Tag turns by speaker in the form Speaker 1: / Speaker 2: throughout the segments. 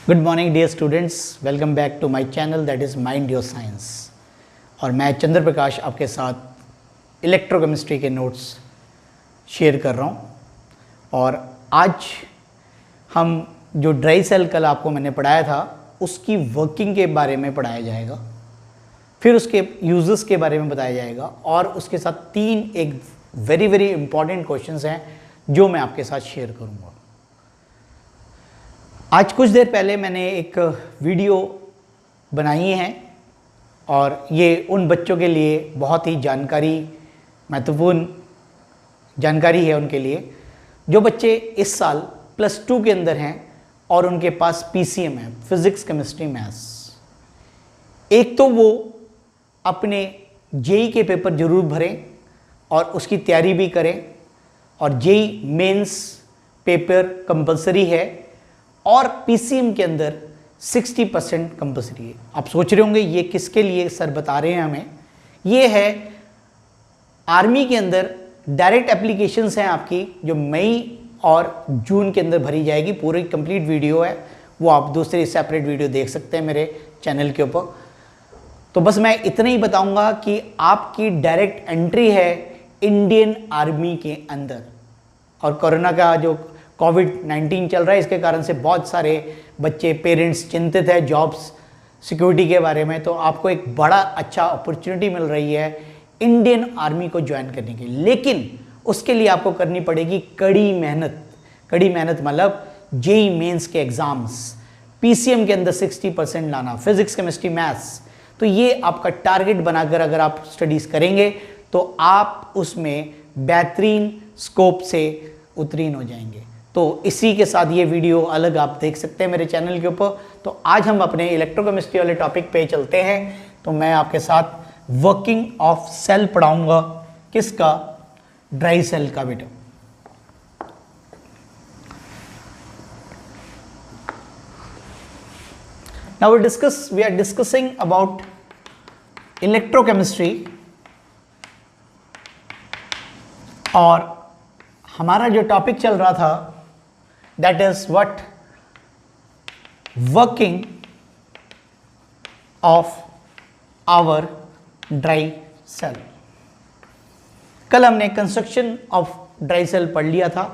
Speaker 1: Good morning dear students, welcome back to my channel that is mind your science. और मैं चंद्र प्रकाश आपके साथ electrochemistry के नोट्स शेयर कर रहा हूँ। और आज हम जो ड्राई सेल कल आपको मैंने पढ़ाया था उसकी वर्किंग के बारे में पढ़ाया जाएगा, फिर उसके यूजेस के बारे में बताया जाएगा और उसके साथ तीन एक वेरी वेरी इंपॉर्टेंट क्वेश्चंस हैं जो मैं आपके साथ शेयर करूँगा। आज कुछ देर पहले मैंने एक वीडियो बनाई है और ये उन बच्चों के लिए बहुत ही महत्वपूर्ण जानकारी है उनके लिए जो बच्चे इस साल +2 के अंदर हैं और उनके पास PCM है, फिज़िक्स केमिस्ट्री मैथ्स। एक तो वो अपने JEE के पेपर ज़रूर भरें और उसकी तैयारी भी करें, और JEE मेंस पेपर कंपलसरी है और PCM के अंदर 60% कंपलसरी है। आप सोच रहे होंगे ये किसके लिए सर बता रहे हैं हमें। ये है आर्मी के अंदर डायरेक्ट एप्लीकेशंस हैं आपकी जो मई और जून के अंदर भरी जाएगी। पूरी कंप्लीट वीडियो है, वो आप दूसरी सेपरेट वीडियो देख सकते हैं मेरे चैनल के ऊपर। तो बस मैं इतना ही बताऊंगा कि आपकी डायरेक्ट एंट्री है इंडियन आर्मी के अंदर। और कोरोना का जो कोविड-19 चल रहा है, इसके कारण से बहुत सारे बच्चे पेरेंट्स चिंतित है जॉब्स सिक्योरिटी के बारे में। तो आपको एक बड़ा अच्छा अपॉर्चुनिटी मिल रही है इंडियन आर्मी को ज्वाइन करने की, लेकिन उसके लिए आपको करनी पड़ेगी कड़ी मेहनत। कड़ी मेहनत मतलब JEE मेंस के एग्जाम्स, PCM के अंदर 60% लाना, फिजिक्स केमिस्ट्री मैथ्स। तो ये आपका टारगेट बनाकर अगर आप स्टडीज करेंगे तो आप उसमें बेहतरीन स्कोप से उत्तीर्ण हो जाएंगे। तो इसी के साथ ये वीडियो अलग आप देख सकते हैं मेरे चैनल के ऊपर। तो आज हम अपने इलेक्ट्रोकेमिस्ट्री वाले टॉपिक पे चलते हैं। तो मैं आपके साथ वर्किंग ऑफ सेल पढ़ाऊंगा। किसका? ड्राई सेल का बेटा। Now we are discussing about electrochemistry, और हमारा जो टॉपिक चल रहा था that is what working of our dry cell. कल हमने कंस्ट्रक्शन ऑफ ड्राई सेल पढ़ लिया था,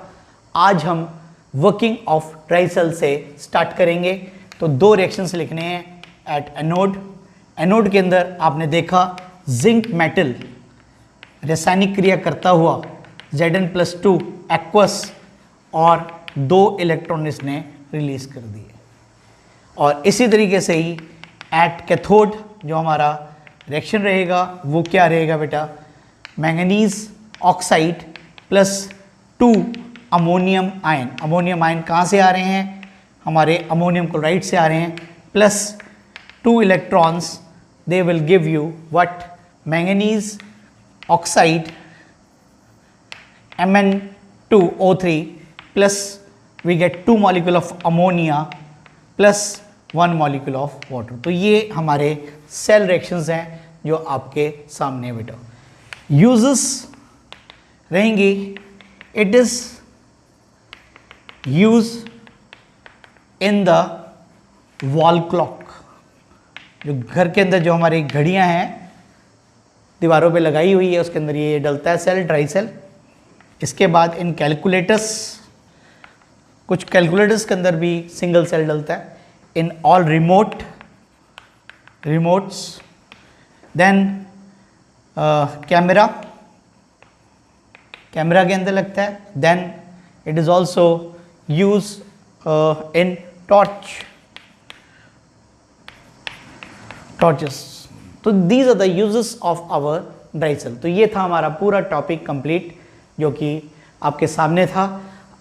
Speaker 1: आज हम वर्किंग ऑफ ड्राई सेल से स्टार्ट करेंगे। तो दो रिएक्शंस लिखने हैं एट एनोड। एनोड के अंदर आपने देखा जिंक मेटल रासायनिक क्रिया करता हुआ Zn+2 एक्वस और 2 इलेक्ट्रॉन इसने रिलीज कर दिए। और इसी तरीके से ही एट कैथोड जो हमारा रिएक्शन रहेगा वो क्या रहेगा बेटा? Manganese oxide +2 ammonium ion. Ammonium ion कहाँ से आ रहे हैं? हमारे अमोनियम क्लोराइड से आ रहे हैं। +2 electrons, they will give you what? Manganese oxide Mn2O3 plus we get 2 molecule of ammonia plus 1 molecule of water। तो ये हमारे सेल रिएक्शंस हैं जो आपके सामने बेटा। यूजेस रहेंगी, it is use in the wall clock. जो घर के अंदर जो हमारी घड़ियां हैं दीवारों पे लगाई हुई है उसके अंदर ये डलता है सेल, ड्राई सेल। इसके बाद इन कैलकुलेटर्स, कुछ कैलकुलेटर्स के अंदर भी सिंगल सेल डलता है। In all remotes, then camera के अंदर लगता है। Then it is also use in torches. तो these are the uses of our dry cell. तो ये था हमारा पूरा टॉपिक कंप्लीट जो कि आपके सामने था।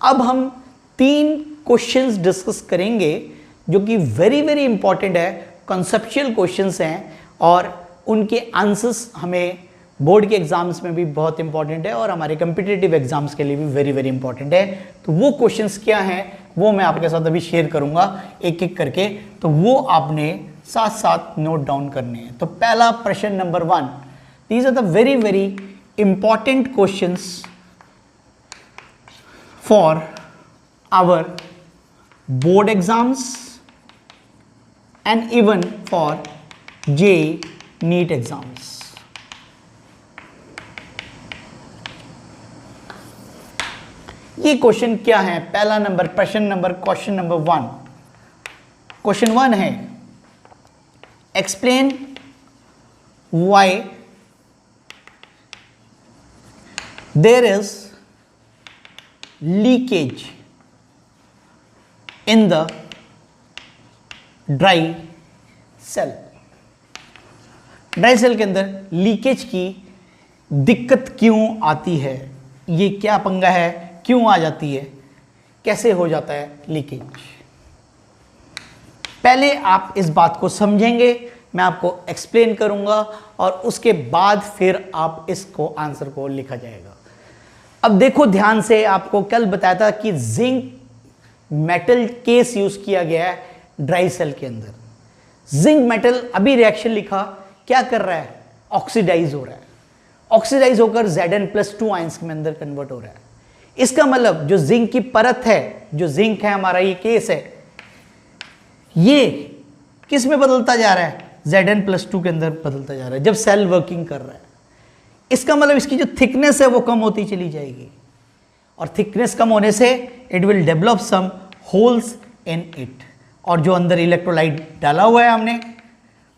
Speaker 1: अब हम 3 क्वेश्चंस डिस्कस करेंगे जो कि वेरी वेरी इंपॉर्टेंट है, कॉन्सेप्चुअल क्वेश्चंस हैं और उनके आंसर्स हमें बोर्ड के एग्जाम्स में भी बहुत इंपॉर्टेंट है और हमारे कम्पिटिटिव एग्जाम्स के लिए भी वेरी वेरी इंपॉर्टेंट है। तो वो क्वेश्चंस क्या हैं वो मैं आपके साथ अभी शेयर करूंगा एक एक करके, तो वो आपने साथ साथ नोट डाउन करने हैं। तो पहला प्रश्न number 1, these are the very very important questions for our board exams and even for JEE NEET exams. ये क्वेश्चन क्या है? पहला नंबर क्वेश्चन नंबर 1. क्वेश्चन 1 है, explain why there is leakage in the dry cell. Dry cell के अंदर leakage की दिक्कत क्यों आती है? ये क्या पंगा है, क्यों आ जाती है, कैसे हो जाता है लीकेज? पहले आप इस बात को समझेंगे, मैं आपको एक्सप्लेन करूंगा और उसके बाद फिर आप इसको आंसर को लिखा जाएगा। अब देखो ध्यान से, आपको कल बताया था कि जिंक मेटल केस यूज किया गया है ड्राई सेल के अंदर। जिंक मेटल अभी रिएक्शन लिखा, क्या कर रहा है? ऑक्सीडाइज हो रहा है। ऑक्सीडाइज होकर Zn+2 आयंस के अंदर कन्वर्ट हो रहा है। इसका मतलब जो जिंक की परत है, जो जिंक है हमारा, ये केस है, ये किस में बदलता जा रहा है? Zn+2 के अंदर बदलता जा रहा है जब सेल वर्किंग कर रहा है। इसका मतलब इसकी जो थिकनेस है वो कम होती चली जाएगी, और थिकनेस कम होने से it will develop some holes in it, और जो अंदर इलेक्ट्रोलाइट डाला हुआ है हमने,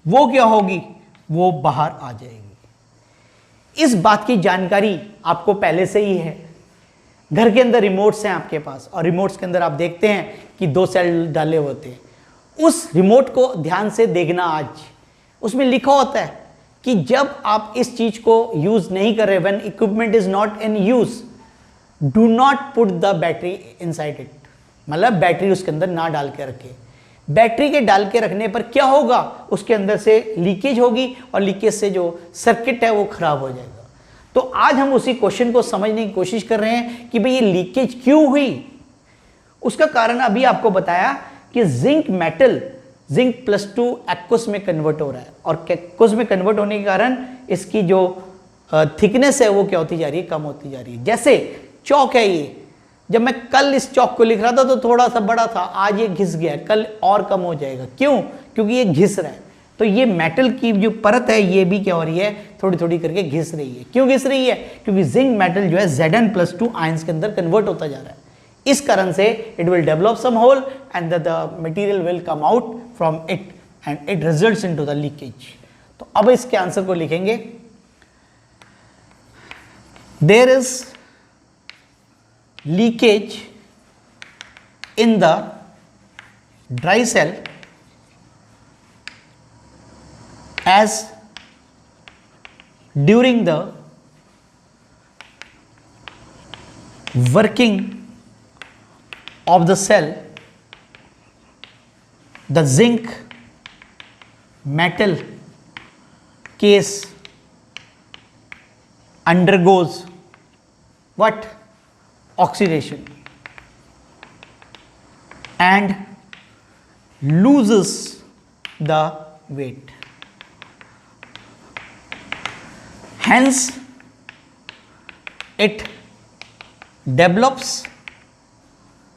Speaker 1: वो क्या होगी? वो बाहर आ जाएगी। इस बात की जानकारी आपको पहले से ही है। घर के अंदर रिमोट्स हैं आपके पास, और रिमोट्स के अंदर आप देखते हैं कि 2 सेल डाले होते हैं। उस रिमोट को ध्यान से देखना आज, उसमें लिखा होता है कि जब आप इस चीज को यूज नहीं कर रहे, when equipment is not in use, do not put the battery inside it, मतलब बैटरी उसके अंदर ना डाल के रखे। बैटरी के डाल के रखने पर क्या होगा? उसके अंदर से लीकेज होगी, और लीकेज से जो सर्किट है वो खराब हो जाएगा। तो आज हम उसी क्वेश्चन को समझने की कोशिश कर रहे हैं कि भाई ये लीकेज क्यों हुई। उसका कारण अभी आपको बताया कि जिंक मेटल Zn+2 एक्वस में कन्वर्ट हो रहा है, और एक्वस में कन्वर्ट होने के कारण इसकी जो थिकनेस है वो क्या होती जा रही है? कम होती जा रही है। जैसे चौक है ये, जब मैं कल इस चौक को लिख रहा था तो थोड़ा सा बड़ा था, आज ये घिस गया, कल और कम हो जाएगा। क्यों? क्योंकि ये घिस रहा है। तो ये मेटल की जो परत है ये भी क्या हो रही है? थोड़ी थोड़ी करके घिस रही है। क्यों घिस रही है? क्योंकि जिंक मेटल जो है Zn+2 आयंस के अंदर कन्वर्ट होता जा रहा है। इस कारण से it will develop some hole and the material will come out from it and it results into the leakage. तो अब इसके आंसर को लिखेंगे, there is leakage in the dry cell as during the working of the cell, the zinc metal case undergoes what? Oxidation and loses the weight. Hence, it develops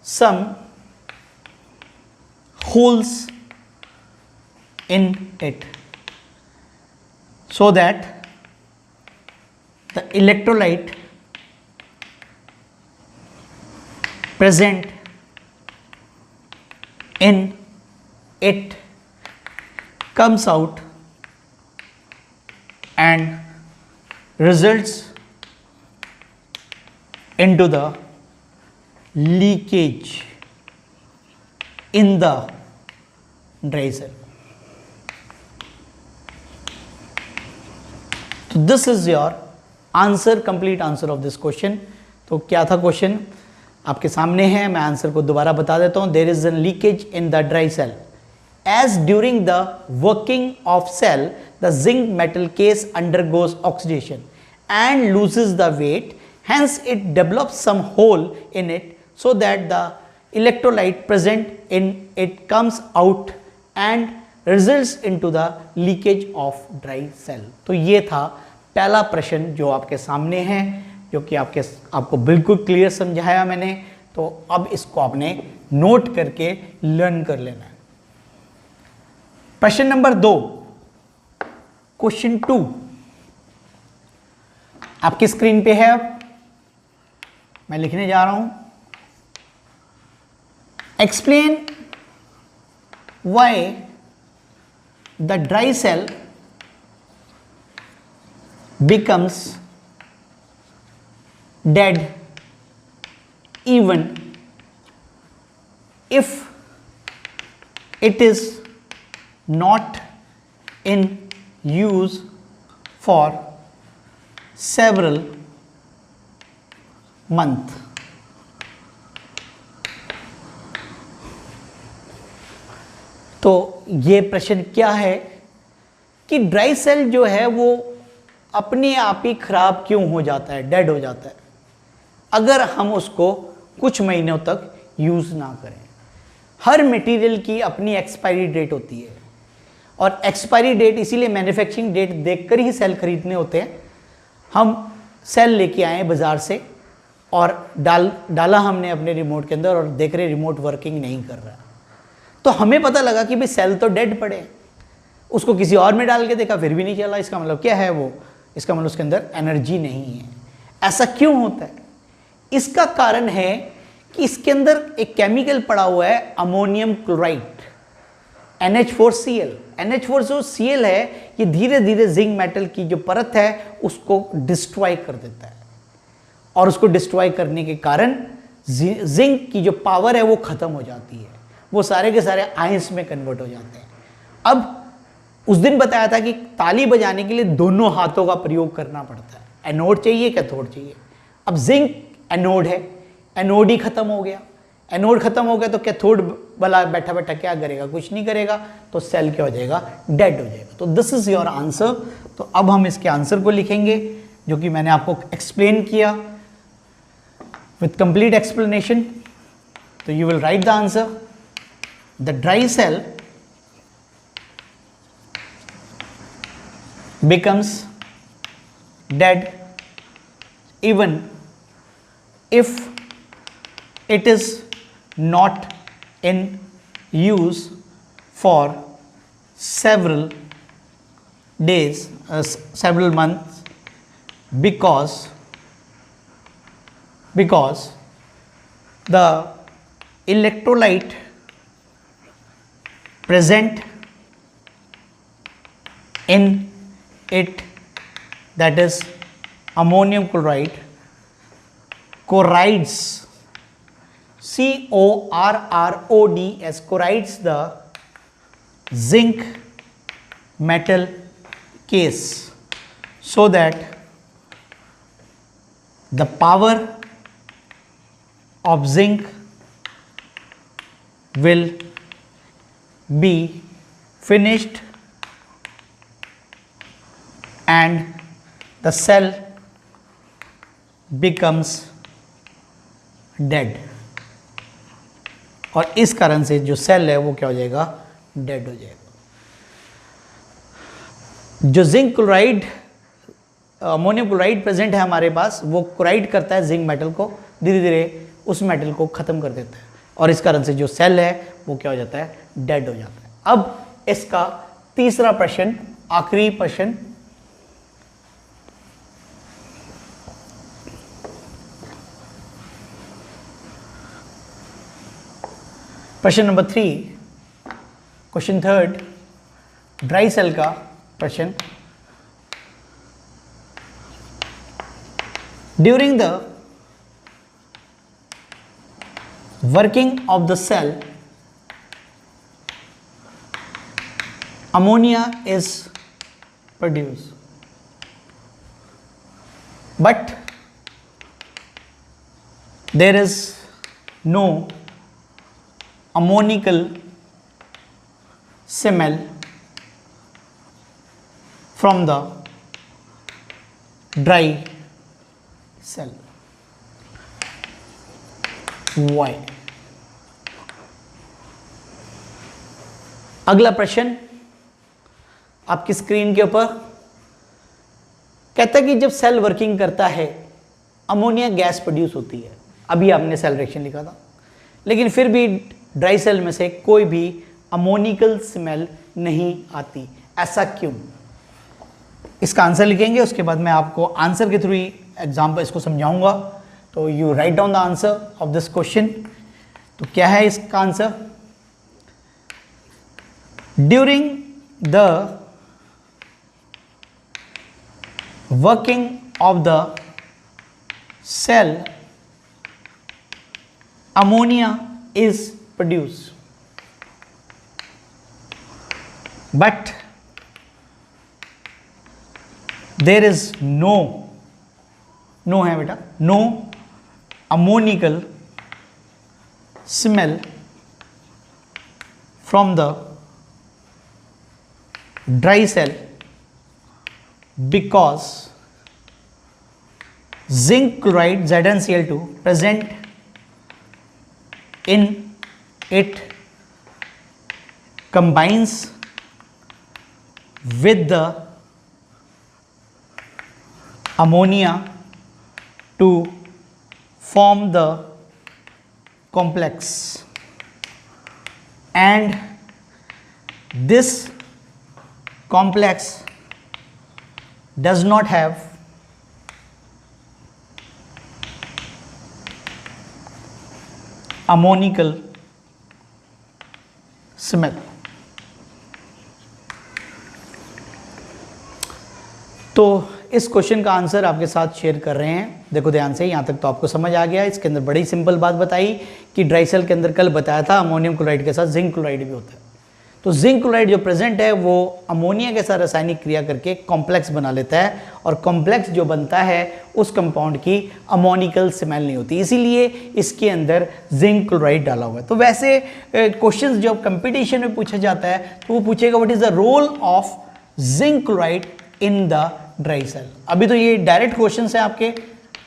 Speaker 1: some holes in it, so that the electrolyte present in it comes out and results into the leakage in the dry cell. So this is your answer, complete answer of this question. तो क्या था question? आपके सामने है, मैं answer को दोबारा बता देता हूँ। There is a leakage in the dry cell as during the working of cell the zinc metal case undergoes oxidation and loses the weight, hence it develops some hole in it so that the electrolyte present in it comes out and results into the leakage of dry cell। तो ये था पहला प्रश्न जो आपके सामने है, जो कि आपको बिल्कुल क्लियर समझाया मैंने। तो अब इसको आपने नोट करके लर्न कर लेना है। प्रश्न नंबर 2, क्वेश्चन 2 आपकी स्क्रीन पे है। अब मैं लिखने जा रहा हूं, explain why the dry cell becomes dead even if it is not in use for several months। तो ये प्रश्न क्या है कि ड्राई सेल जो है वो अपने आप ही खराब क्यों हो जाता है, डेड हो जाता है, अगर हम उसको कुछ महीनों तक यूज ना करें। हर मटेरियल की अपनी एक्सपायरी डेट होती है और एक्सपायरी डेट इसीलिए मैन्युफैक्चरिंग डेट देखकर ही सेल खरीदने होते हैं। हम सेल लेके आए बाजार से और डाला हमने अपने रिमोट के अंदर और देख रहे रिमोट वर्किंग नहीं कर रहा, तो हमें पता लगा कि भाई सेल तो डेड पड़े हैं। उसको किसी और में डाल के देखा फिर भी नहीं चला, इसका मतलब क्या है वो, इसका मतलब उसके अंदर एनर्जी नहीं है। ऐसा क्यों होता है? इसका कारण है कि इसके अंदर एक केमिकल पड़ा हुआ है अमोनियम क्लोराइड, NH4Cl। NH4 जो Cl है ये धीरे धीरे जिंक मेटल की जो परत है उसको डिस्ट्रॉय कर देता है और उसको डिस्ट्रॉय करने के कारण जिंक की जो पावर है वो खत्म हो जाती है, वो सारे के सारे आयंस में कन्वर्ट हो जाते हैं। अब उस दिन बताया था कि ताली बजाने के लिए दोनों हाथों का प्रयोग करना पड़ता है, एनोड चाहिए कैथोड चाहिए। अब जिंक एनोड है, एनोड ही खत्म हो गया, एनोड खत्म हो गया तो कैथोड वाला बैठा बैठा क्या करेगा, कुछ नहीं करेगा, तो सेल क्या हो जाएगा, डेड हो जाएगा। तो दिस इज योर आंसर। तो अब हम इसके आंसर को लिखेंगे जो कि मैंने आपको एक्सप्लेन किया विथ कंप्लीट एक्सप्लेनेशन। तो you will write the answer, the dry cell becomes dead even if it is not in use for several days, several months, because the electrolyte present in it, that is ammonium chloride, corrodes, CORRODS, corrodes the zinc metal case so that the power of zinc will be finished and the cell becomes dead। और इस कारण से जो cell है वो क्या हो जाएगा, डेड हो जाएगा। जो zinc chloride, ammonium chloride present है हमारे पास, वो क्लोराइड करता है जिंक मेटल को, धीरे धीरे उस मेटल को ख़त्म कर देता है और इस कारण से जो सेल है वो क्या हो जाता है, डेड हो जाता है। अब इसका तीसरा प्रश्न, आखिरी प्रश्न, प्रश्न नंबर 3, क्वेश्चन 3, ड्राई सेल का प्रश्न। During the working of the cell, ammonia is produced, but there is no ammonical smell from the dry cell. Why? अगला प्रश्न आपकी स्क्रीन के ऊपर कहता है कि जब सेल वर्किंग करता है अमोनिया गैस प्रोड्यूस होती है। अभी आपने सेल रिएक्शन लिखा था, लेकिन फिर भी ड्राई सेल में से कोई भी अमोनिकल स्मेल नहीं आती, ऐसा क्यों? इसका आंसर लिखेंगे, उसके बाद मैं आपको आंसर के थ्रू ही एग्जाम्पल इसको समझाऊंगा। तो you write down the answer of this question. तो क्या है इसका answer? During the working of the cell ammonia is produced, but there is no है बेटा, no ammoniacal smell from the dry cell because zinc chloride ZnCl2 present in it combines with the ammonia to form the complex, and this complex does not have ammoniacal smell। तो इस question का answer आपके साथ share कर रहे हैं। देखो ध्यान से, यहाँ तक तो आपको समझ आ गया। इसके अंदर बड़ी सिंपल बात बताई कि ड्राई सेल के अंदर कल बताया था अमोनियम क्लोराइड के साथ जिंक क्लोराइड भी होता है। तो जिंक क्लोराइड जो प्रेजेंट है वो अमोनिया के साथ रासायनिक क्रिया करके कॉम्प्लेक्स बना लेता है, और कॉम्प्लेक्स जो बनता है उस कंपाउंड की अमोनिकल स्मेल नहीं होती, इसीलिए इसके अंदर जिंक क्लोराइड डाला हुआ है। तो वैसे क्वेश्चंस जब कंपटीशन में पूछा जाता है तो वो पूछेगा what is the role of zinc chloride in the dry cell. अभी तो ये डायरेक्ट क्वेश्चन है आपके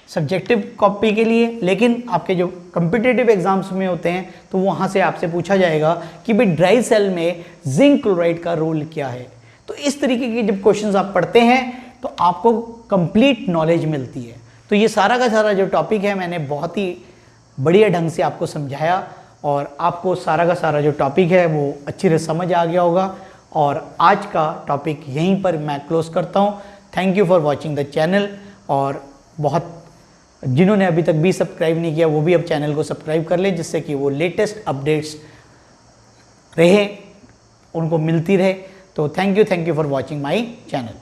Speaker 1: सब्जेक्टिव कॉपी के लिए, लेकिन आपके जो कम्पिटिटिव एग्जाम्स में होते हैं तो वहाँ से आपसे पूछा जाएगा कि भाई ड्राई सेल में जिंक क्लोराइड का रोल क्या है। तो इस तरीके के जब क्वेश्चंस आप पढ़ते हैं तो आपको कंप्लीट नॉलेज मिलती है। तो ये सारा का सारा जो टॉपिक है मैंने बहुत ही बढ़िया ढंग से आपको समझाया, और आपको सारा का सारा जो टॉपिक है वो अच्छी तरह समझ आ गया होगा। और आज का टॉपिक यहीं पर मैं क्लोज करता हूँ। Thank you for watching the channel, और बहुत जिन्होंने अभी तक भी सब्सक्राइब नहीं किया वो भी अब चैनल को सब्सक्राइब कर लें, जिससे कि वो लेटेस्ट अपडेट्स रहे उनको मिलती रहे। तो thank you for watching my channel.